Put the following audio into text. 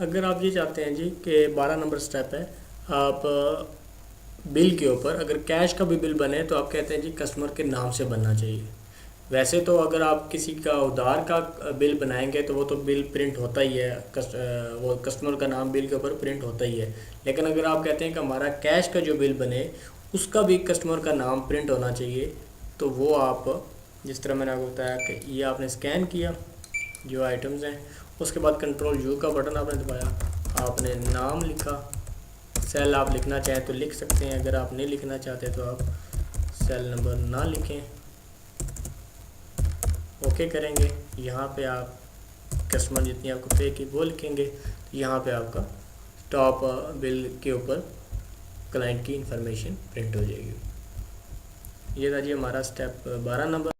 अगर आप ये चाहते हैं जी कि 12 नंबर स्टेप है, आप बिल के ऊपर अगर कैश का भी बिल बने तो आप कहते हैं जी कस्टमर के नाम से बनना चाहिए। वैसे तो अगर आप किसी का उधार का बिल बनाएंगे तो वो तो बिल प्रिंट होता ही है, वो कस्टमर का नाम बिल के ऊपर प्रिंट होता ही है। लेकिन अगर आप कहते हैं कि हमारा कैश का जो बिल बने उसका भी कस्टमर का नाम प्रिंट होना चाहिए, तो वो आप जिस तरह मैंने आपको बताया कि ये आपने स्कैन किया जो आइटम्स हैं, उसके बाद कंट्रोल यू का बटन आपने दबाया, आपने नाम लिखा, सेल आप लिखना चाहें तो लिख सकते हैं, अगर आप नहीं लिखना चाहते तो आप सेल नंबर ना लिखें, ओके करेंगे। यहाँ पे आप कस्टमर जितनी आपको पे की वो लिखेंगे, तो यहाँ पे आपका टॉप बिल के ऊपर क्लाइंट की इंफॉर्मेशन प्रिंट हो जाएगी। ये था जी हमारा स्टेप 12 नंबर।